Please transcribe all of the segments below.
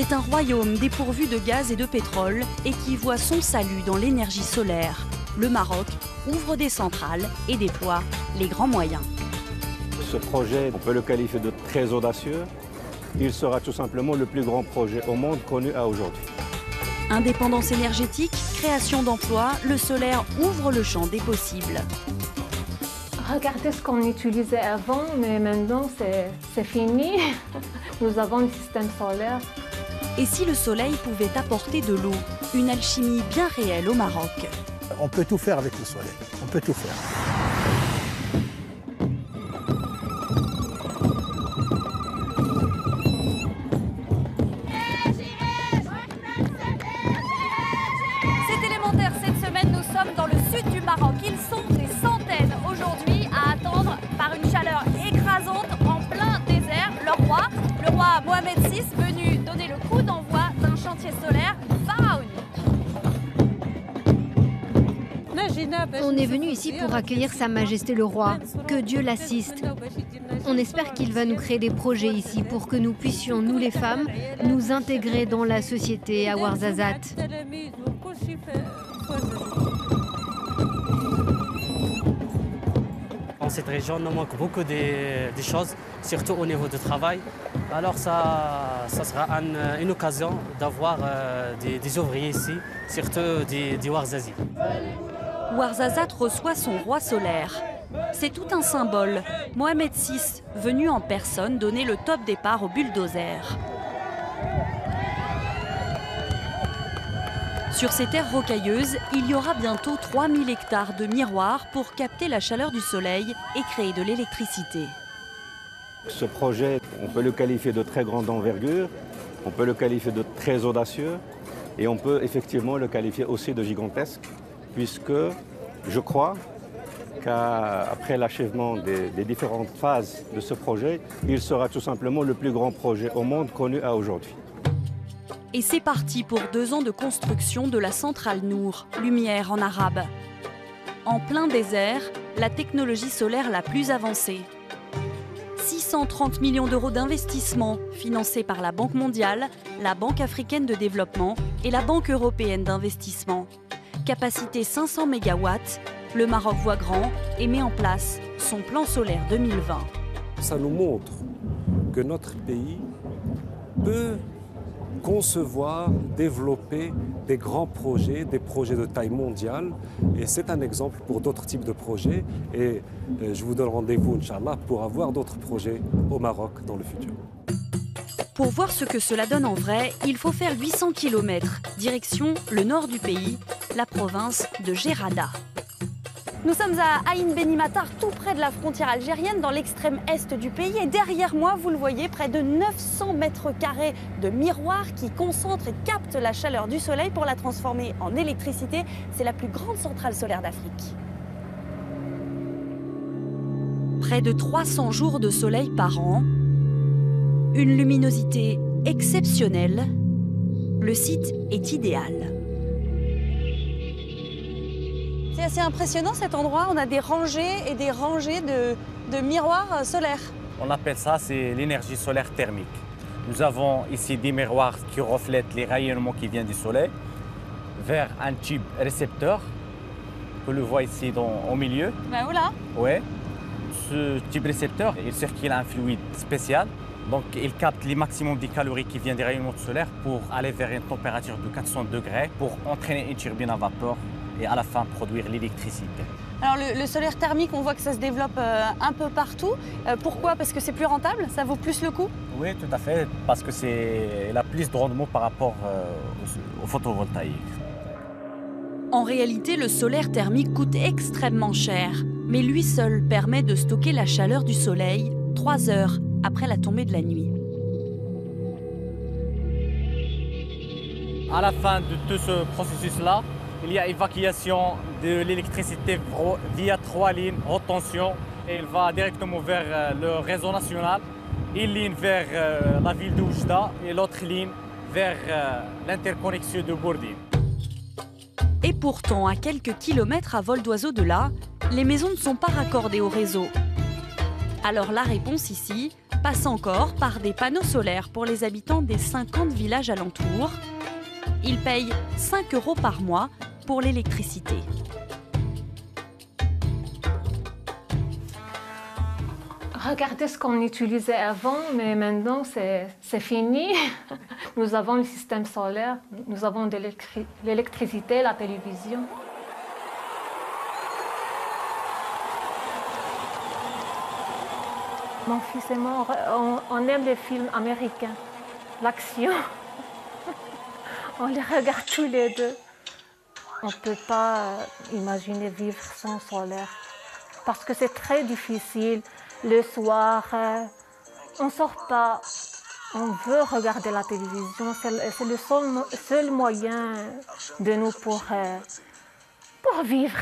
C'est un royaume dépourvu de gaz et de pétrole et qui voit son salut dans l'énergie solaire. Le Maroc ouvre des centrales et déploie les grands moyens. Ce projet, on peut le qualifier de très audacieux. Il sera tout simplement le plus grand projet au monde connu à aujourd'hui. Indépendance énergétique, création d'emplois, le solaire ouvre le champ des possibles. Regardez ce qu'on utilisait avant, mais maintenant c'est fini. Nous avons un système solaire. Et si le soleil pouvait apporter de l'eau, une alchimie bien réelle au Maroc? On peut tout faire avec le soleil, on peut tout faire. C'est élémentaire, cette semaine nous sommes dans le sud du Maroc. Ils sont des centaines aujourd'hui à attendre par une chaleur écrasante en plein désert le roi Mohamed VI, venu donner le coup d'envoi d'un chantier solaire pharaonique. On est venu ici pour accueillir Sa Majesté le Roi. Que Dieu l'assiste. On espère qu'il va nous créer des projets ici pour que nous puissions, nous les femmes, nous intégrer dans la société à Ouarzazate. Dans cette région, il nous manque beaucoup de choses, surtout au niveau du travail. Alors ça sera une occasion d'avoir des ouvriers ici, surtout des Ouarzazi. Ouarzazate reçoit son roi solaire. C'est tout un symbole. Mohamed VI, venu en personne donner le top départ au bulldozer. Sur ces terres rocailleuses, il y aura bientôt 3000 hectares de miroirs pour capter la chaleur du soleil et créer de l'électricité. Ce projet, on peut le qualifier de très grande envergure, on peut le qualifier de très audacieux et on peut effectivement le qualifier aussi de gigantesque, puisque je crois qu'après l'achèvement des différentes phases de ce projet, il sera tout simplement le plus grand projet au monde connu à aujourd'hui. Et c'est parti pour 2 ans de construction de la centrale Nour, lumière en arabe. En plein désert, la technologie solaire la plus avancée. 630 millions d'euros d'investissement financés par la Banque mondiale, la Banque africaine de développement et la Banque européenne d'investissement. Capacité 500 MW, le Maroc voit grand et met en place son plan solaire 2020. Ça nous montre que notre pays peut concevoir, développer des grands projets, des projets de taille mondiale. Et c'est un exemple pour d'autres types de projets. Et je vous donne rendez-vous, Inch'Allah, pour avoir d'autres projets au Maroc dans le futur. Pour voir ce que cela donne en vrai, il faut faire 800 km, direction le nord du pays, la province de Gerada. Nous sommes à Aïn Benimatar, tout près de la frontière algérienne, dans l'extrême est du pays. Et derrière moi, vous le voyez, près de 900 mètres carrés de miroirs qui concentrent et captent la chaleur du soleil pour la transformer en électricité. C'est la plus grande centrale solaire d'Afrique. Près de 300 jours de soleil par an, une luminosité exceptionnelle, le site est idéal. C'est assez impressionnant cet endroit, on a des rangées et des rangées de miroirs solaires. On appelle ça, c'est l'énergie solaire thermique. Nous avons ici des miroirs qui reflètent les rayonnements qui viennent du soleil vers un tube récepteur que l'on voit ici au milieu. Ben voilà. Ouais. Ce tube récepteur, il circule un fluide spécial. Donc, il capte les maximums des calories qui viennent des rayonnements solaires pour aller vers une température de 400 degrés pour entraîner une turbine à vapeur et à la fin produire l'électricité. Alors le solaire thermique, on voit que ça se développe un peu partout. Pourquoi? Parce que c'est plus rentable? Ça vaut plus le coup? Oui, tout à fait, parce que il a plus de rendement par rapport au photovoltaïque. En réalité, le solaire thermique coûte extrêmement cher, mais lui seul permet de stocker la chaleur du soleil 3 heures après la tombée de la nuit. À la fin de tout ce processus-là, il y a évacuation de l'électricité via 3 lignes haute tension. Et il va directement vers le réseau national, une ligne vers la ville de Oujda et l'autre ligne vers l'interconnexion de Bourdine. Et pourtant, à quelques kilomètres à vol d'oiseau de là, les maisons ne sont pas raccordées au réseau. Alors la réponse ici, passe encore par des panneaux solaires pour les habitants des 50 villages alentours. Ils payent 5 € par mois pour l'électricité. Regardez ce qu'on utilisait avant, mais maintenant c'est fini. Nous avons le système solaire, nous avons de l'électricité, la télévision. Mon fils et moi, on aime les films américains, l'action. On les regarde tous les deux. On ne peut pas imaginer vivre sans solaire parce que c'est très difficile. Le soir, on ne sort pas, on veut regarder la télévision. C'est le seul moyen de nous pour vivre.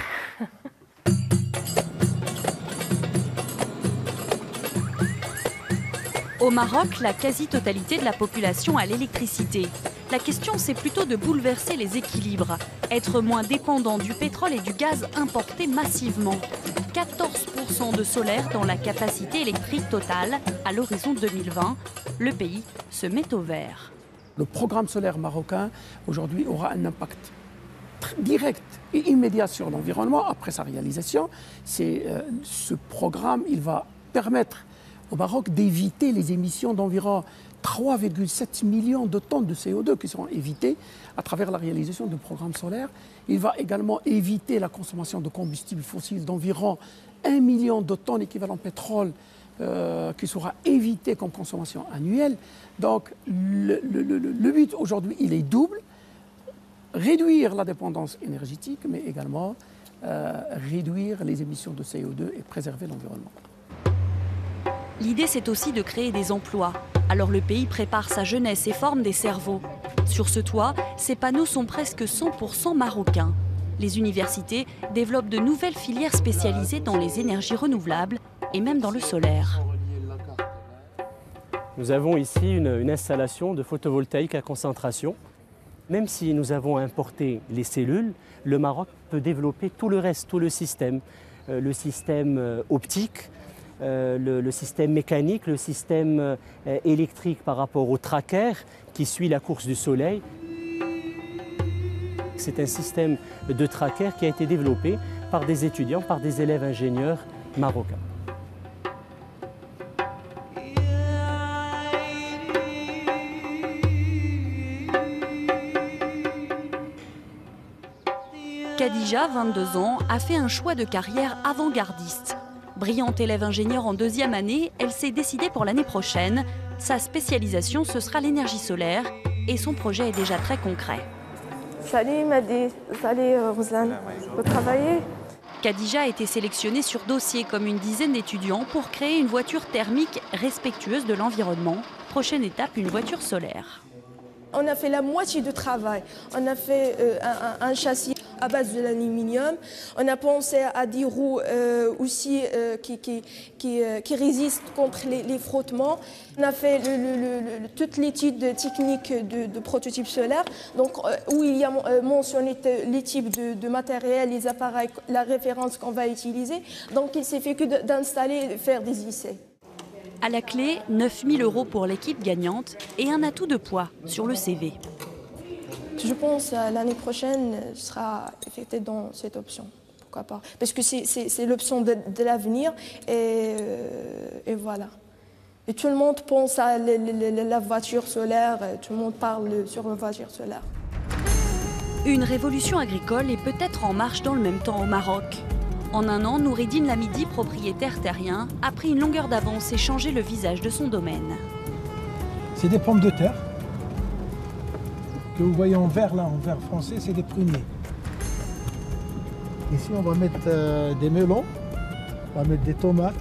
Au Maroc, la quasi-totalité de la population a l'électricité. La question, c'est plutôt de bouleverser les équilibres, être moins dépendant du pétrole et du gaz importés massivement. 14% de solaire dans la capacité électrique totale à l'horizon 2020. Le pays se met au vert. Le programme solaire marocain, aujourd'hui, aura un impact direct et immédiat sur l'environnement après sa réalisation. Ce programme, il va permettre au Maroc d'éviter les émissions d'environ 3,7 millions de tonnes de CO2 qui seront évitées à travers la réalisation du programme solaire. Il va également éviter la consommation de combustibles fossiles d'environ 1 million de tonnes équivalent pétrole qui sera évité comme consommation annuelle. Donc le but aujourd'hui, il est double. Réduire la dépendance énergétique, mais également réduire les émissions de CO2 et préserver l'environnement. L'idée, c'est aussi de créer des emplois. Alors le pays prépare sa jeunesse et forme des cerveaux. Sur ce toit, ces panneaux sont presque 100% marocains. Les universités développent de nouvelles filières spécialisées dans les énergies renouvelables et même dans le solaire. Nous avons ici une installation de photovoltaïque à concentration. Même si nous avons importé les cellules, le Maroc peut développer tout le reste, tout le système optique, le système mécanique, le système électrique par rapport au tracker qui suit la course du soleil. C'est un système de tracker qui a été développé par des étudiants, par des élèves ingénieurs marocains. Khadija, 22 ans, a fait un choix de carrière avant-gardiste. Brillante élève ingénieure en 2e année, elle s'est décidée pour l'année prochaine. Sa spécialisation, ce sera l'énergie solaire et son projet est déjà très concret. Salut Madi, salut Roslane, vous travaillez? Khadija a été sélectionnée sur dossier comme une dizaine d'étudiants pour créer une voiture thermique respectueuse de l'environnement. Prochaine étape, une voiture solaire. On a fait la moitié du travail. On a fait un châssis à base de l'aluminium. On a pensé à des roues aussi qui résistent contre les frottements. On a fait toute l'étude technique de prototype solaire, donc, où il y a mentionné les types de matériel, les appareils, la référence qu'on va utiliser. Donc il s'est fait que d'installer et faire des essais. À la clé, 9 000 € pour l'équipe gagnante et un atout de poids sur le CV. Je pense l'année prochaine sera effectuée dans cette option. Pourquoi pas? Parce que c'est l'option de l'avenir et voilà. Et tout le monde pense à la voiture solaire, tout le monde parle sur la voiture solaire. Une révolution agricole est peut-être en marche dans le même temps au Maroc. En un an, Noureddine Lamidi, propriétaire terrien, a pris une longueur d'avance et changé le visage de son domaine. C'est des pommes de terre. Que vous voyez en vert là, en vert foncé, c'est des pruniers. Ici, on va mettre des melons, on va mettre des tomates.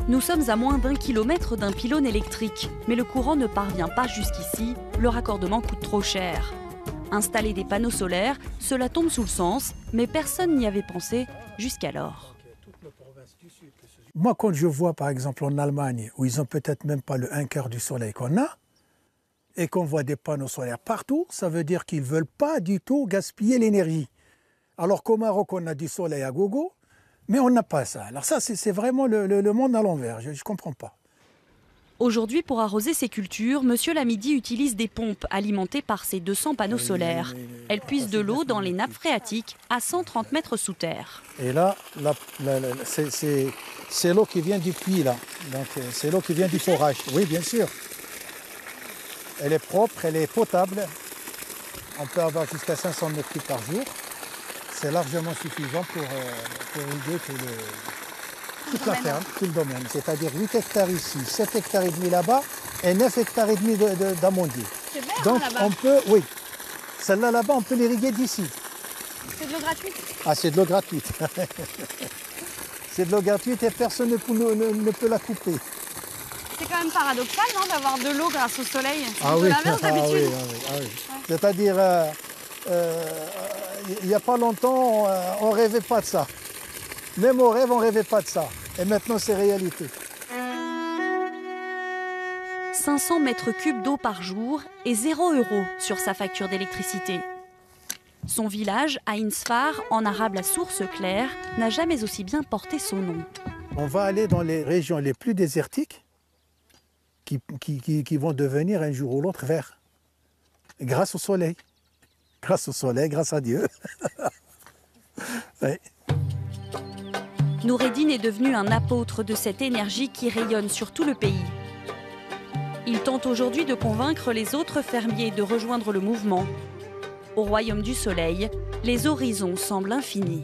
Nous sommes à moins d'1 kilomètre d'un pylône électrique, mais le courant ne parvient pas jusqu'ici, le raccordement coûte trop cher. Installer des panneaux solaires, cela tombe sous le sens, mais personne n'y avait pensé jusqu'alors. Moi, quand je vois par exemple en Allemagne, où ils n'ont peut-être même pas le 1/4 du soleil qu'on a, et qu'on voit des panneaux solaires partout, ça veut dire qu'ils ne veulent pas du tout gaspiller l'énergie. Alors qu'au Maroc, on a du soleil à gogo, Mais on n'a pas ça. Alors ça, c'est vraiment le monde à l'envers. Je ne comprends pas. Aujourd'hui, pour arroser ses cultures, Monsieur Lamidi utilise des pompes alimentées par ses 200 panneaux solaires. Elles puisent de l'eau dans les nappes phréatiques à 130 mètres sous terre. Et là, c'est l'eau qui vient du puits, là. Donc c'est l'eau qui vient du forage. Oui, bien sûr. Elle est propre, elle est potable. On peut avoir jusqu'à 500 mètres cubes par jour. C'est largement suffisant pour irriguer toute la ferme, tout le domaine. C'est-à-dire 8 hectares ici, 7 hectares et demi là-bas et 9 hectares et demi d'amandier. C'est vert. Donc là-bas. on peut, oui, celle-là là-bas, on peut l'irriguer d'ici. C'est de l'eau gratuite. Ah, c'est de l'eau gratuite. C'est de l'eau gratuite et personne ne peut la couper. C'est quand même paradoxal, non, d'avoir de l'eau grâce au soleil. C'est Ah un peu oui, l'inverse d'habitude. oui. Ouais. C'est-à-dire, il n'y a pas longtemps, on ne rêvait pas de ça. Même au rêve, on ne rêvait pas de ça. Et maintenant, c'est réalité. 500 mètres cubes d'eau par jour et 0 € sur sa facture d'électricité. Son village, Ain Sfar, en arabe la source claire, n'a jamais aussi bien porté son nom. On va aller dans les régions les plus désertiques qui vont devenir un jour ou l'autre verts. Grâce au soleil. Grâce au soleil, grâce à Dieu. Oui. Noureddin est devenu un apôtre de cette énergie qui rayonne sur tout le pays. Il tente aujourd'hui de convaincre les autres fermiers de rejoindre le mouvement. Au royaume du soleil, les horizons semblent infinis.